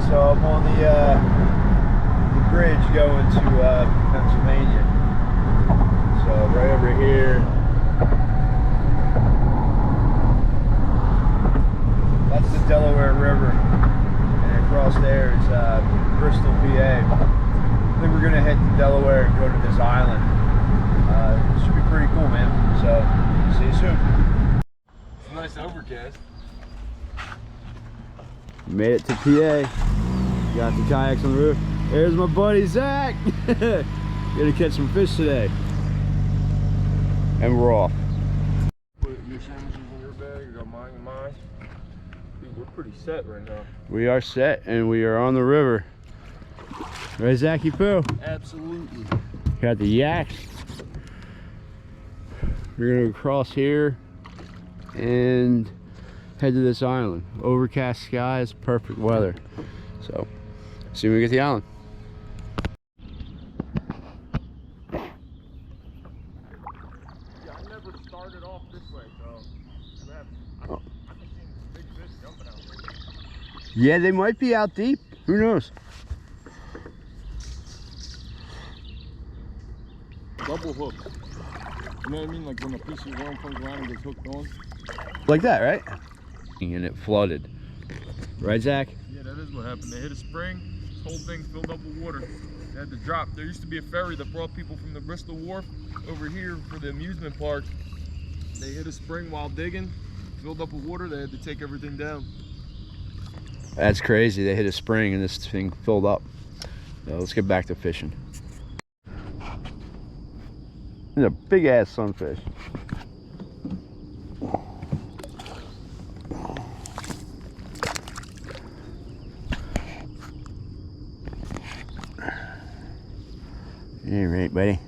So I'm on the bridge going to Pennsylvania. So right over here, that's the Delaware River, and across there is Bristol, PA. I think we're gonna head to Delaware and go to this island. It should be pretty cool, man. So see you soon. It's a nice overcast. Made it to PA. Got the kayaks on the roof. There's my buddy Zach. Gonna catch some fish today. And we're off. Put your sandwiches in your bag, you got mine in mine. Dude, we're pretty set right now. We are set and we are on the river. Right, Zachy Poo? Absolutely. Got the yaks. We're gonna cross here and head to this island. Overcast skies, perfect weather. So, see when we get to the island. Yeah, I never started off this way, so I've just seen big fish jumping out there. Yeah, they might be out deep. Who knows? Double hook. You know what I mean? Like when a piece of worm comes around and gets hooked on. Like that, right? And it flooded. Right, Zach? Yeah, that is what happened. They hit a spring, this whole thing filled up with water. They had to drop. There used to be a ferry that brought people from the Bristol Wharf over here for the amusement park. They hit a spring while digging, filled up with water, they had to take everything down. That's crazy. They hit a spring and this thing filled up. So let's get back to fishing. There's a big ass sunfish. All right, buddy.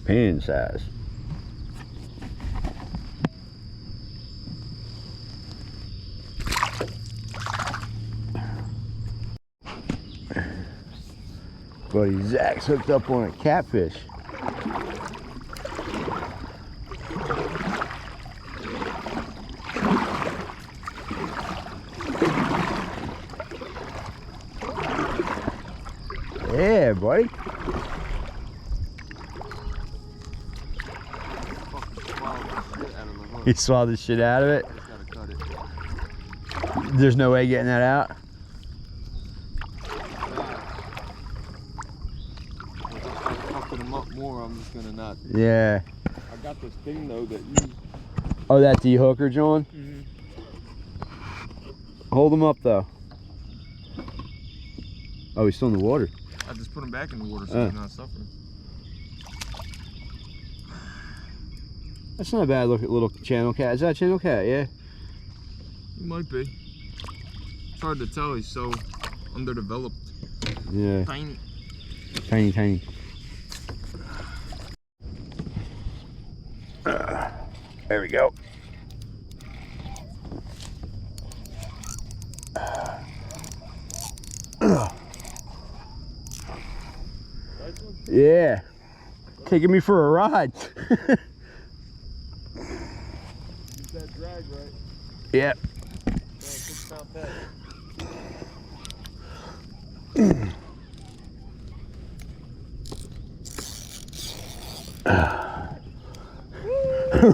Pin size. Buddy Zach's hooked up on a catfish. Yeah, buddy. He swallowed the shit out of it. Just gotta cut it. There's no way getting that out. Once I start fucking them up more, I'm just gonna not. Yeah. I got this thing though that you. Oh, that de-hooker, John? Mm-hmm. Hold him up though. Oh, he's still in the water. I just put him back in the water so he's not suffering. That's not a bad look at little channel cat. Is that a channel cat? Yeah. He might be. It's hard to tell. He's so underdeveloped. Yeah. Tiny. Tiny, tiny. There we go. Yeah. Taking me for a ride. Use that drag, right? Yep. 6 pound tag.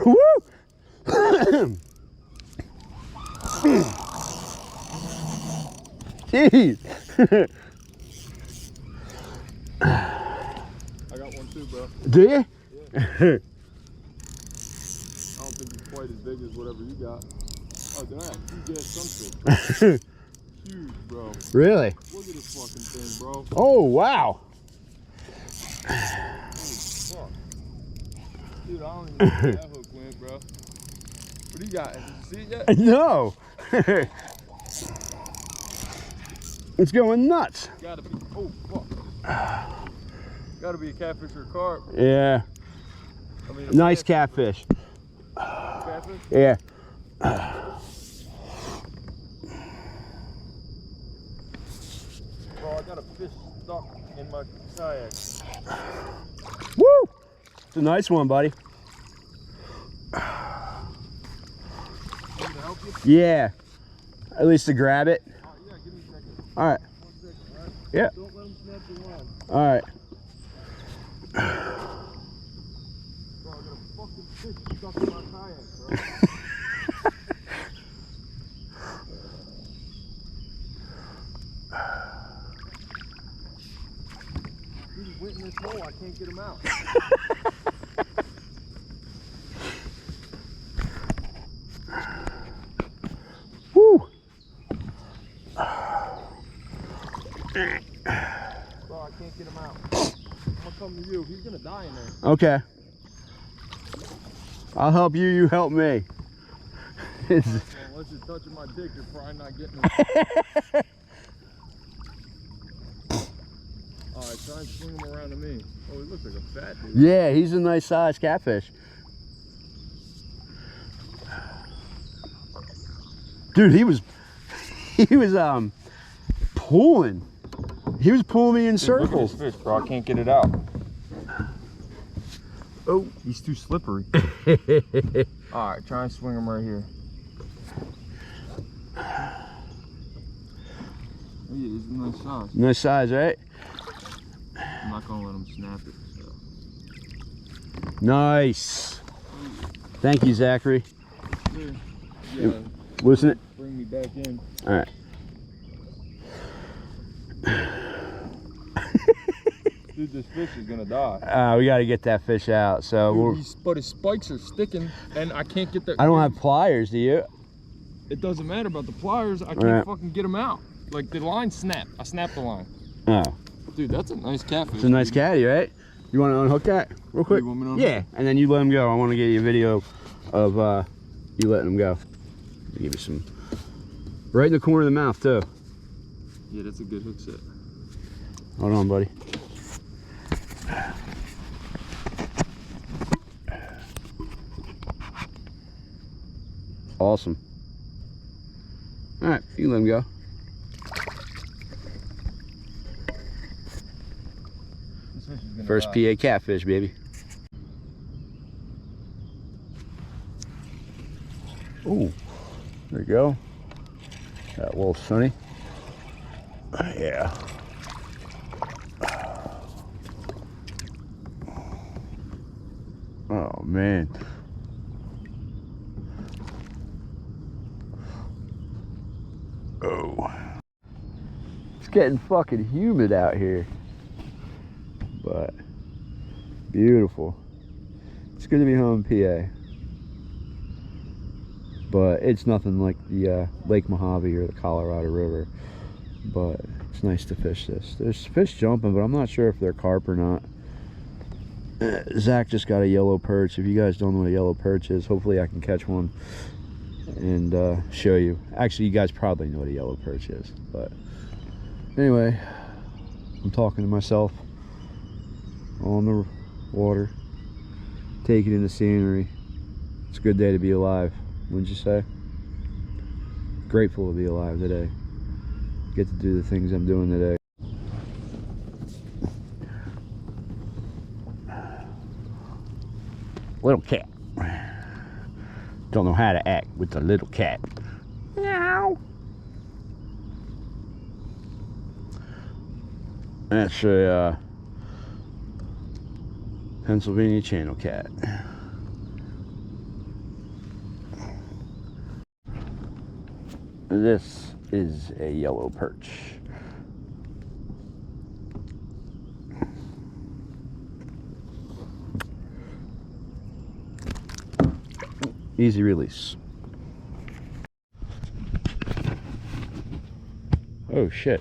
Woo! Jeez. I got one too, bro. Do you? Yeah. I don't think it's quite as big as whatever you got. Oh, did I have huge ass sunfish? Huge, bro. Really? Look at this fucking thing, bro. Oh, wow. Holy fuck. Dude, I don't even know where that hook went, bro. What do you got? Did you see it yet? No. It's going nuts. Gotta be. Oh, fuck. Gotta be a catfish or a carp. Yeah. I mean, Nice catfish. catfish? Yeah. Bro, I got a fish stuck in my kayak. Woo! It's a nice one, buddy. Need me to help you? Yeah. At least to grab it. Yeah, give me a second. All right. 1 second, all right? Yeah. Don't let him snap your line. All right. Bro, I got a fucking fish stuck in my kayak, bro. He's went in this hole, I can't get him out. Woo! Bro, I can't get him out. I'm gonna come to you. He's gonna die in there. Okay. I'll help you, you help me. Well, unless you're touching my dick, you're probably not getting him. Alright, try and swing him around to me. Oh, he looks like a fat dude. Yeah, he's a nice sized catfish. Dude, he was pulling. He was pulling me in circles. Look at this fish, bro. I can't get it out. Oh, he's too slippery. Alright, try and swing him right here. Oh, yeah, he's a nice size. Nice size, right? I'm not gonna let him snap it. So. Nice. Thank you, Zachary. Yeah. Loosen it. Bring me back in. All right. Dude, this fish is gonna die. We got to get that fish out. So Dude, but his spikes are sticking, and I can't get that. I don't have pliers, do you? It doesn't matter about the pliers. I can't Right. fucking get them out. Like the line snapped. I snapped the line. Oh, Dude, that's a nice catfish. it's a nice dude. caddy, right? You want to unhook that real quick? You want me to unhook Yeah, and then you let him go. I want to get you a video of you letting him go. Give you some. Right in the corner of the mouth, too. Yeah, that's a good hook set. Hold on, buddy. Awesome. All right, you can let him go. This fish is gonna First die. PA catfish, baby. Ooh, there you go. That little sunny. Yeah. Oh man. Oh. It's getting fucking humid out here. But beautiful. It's good to be home in PA. But it's nothing like the Lake Mojave or the Colorado River. But it's nice to fish this. There's fish jumping, but I'm not sure if they're carp or not. Zach just got a yellow perch. If you guys don't know what a yellow perch is, hopefully I can catch one and show you. Actually, you guys probably know what a yellow perch is. But anyway, I'm talking to myself on the water, taking in the scenery. It's a good day to be alive, wouldn't you say? Grateful to be alive today. Get to do the things I'm doing today. Little cat. Don't know how to act with the little cat. Meow. That's a Pennsylvania channel cat. This is a yellow perch. Easy release. Oh shit.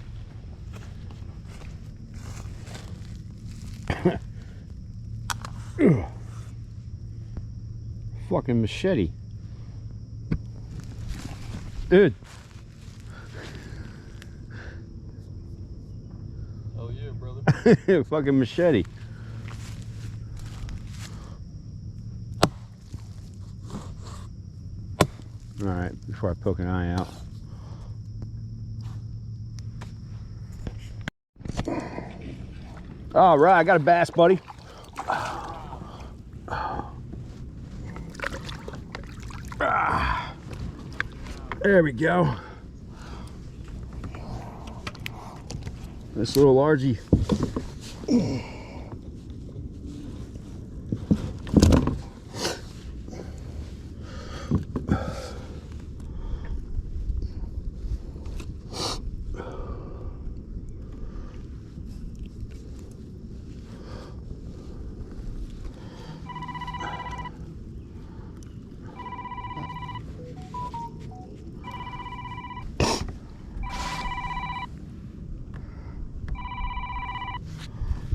Fucking machete. Dude. Oh yeah, brother. Fucking machete. All right, before I poke an eye out. All right, I got a bass, buddy. There we go. This little largie.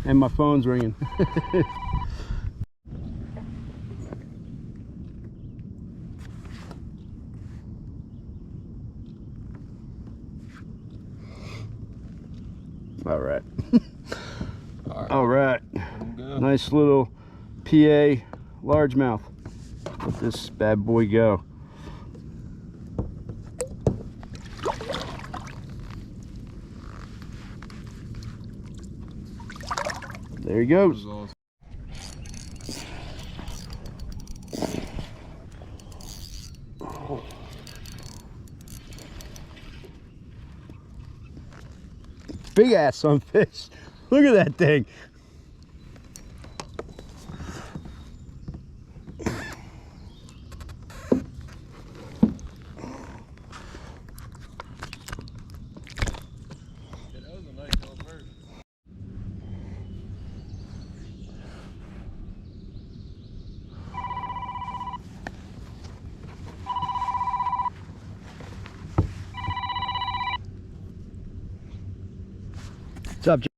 And my phone's ringing. All right. All right. Nice little PA largemouth. Let this bad boy go. There he goes. Big ass sunfish. Look at that thing. What's up, Jim?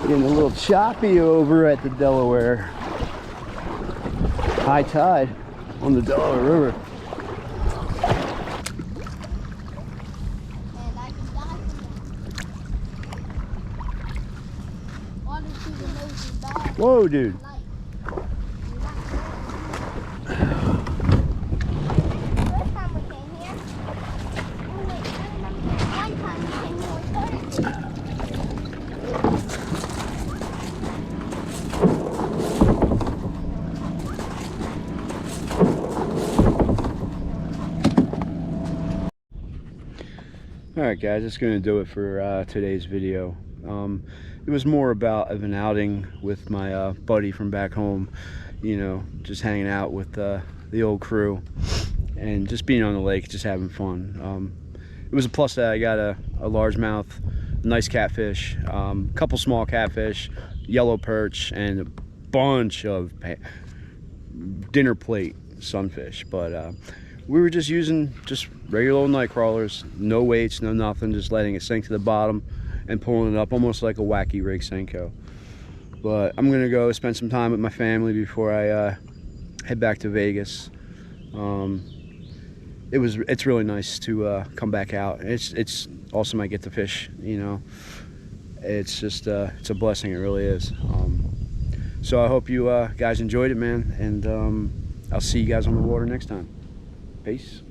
Getting a little choppy over at the Delaware. High tide on the Delaware River. Whoa, dude. Alright guys, that's going to do it for today's video. It was more about an outing with my buddy from back home, you know, just hanging out with the old crew and just being on the lake, just having fun. It was a plus that I got a largemouth, nice catfish, couple small catfish, yellow perch, and a bunch of dinner plate sunfish. But we were just using just regular old night crawlers, no weights, no nothing, just letting it sink to the bottom and pulling it up almost like a wacky rig Senko. But I'm gonna go spend some time with my family before I head back to Vegas. It's really nice to come back out. It's awesome I get to fish, you know. It's just it's a blessing, it really is. So I hope you guys enjoyed it, man, and I'll see you guys on the water next time. Peace.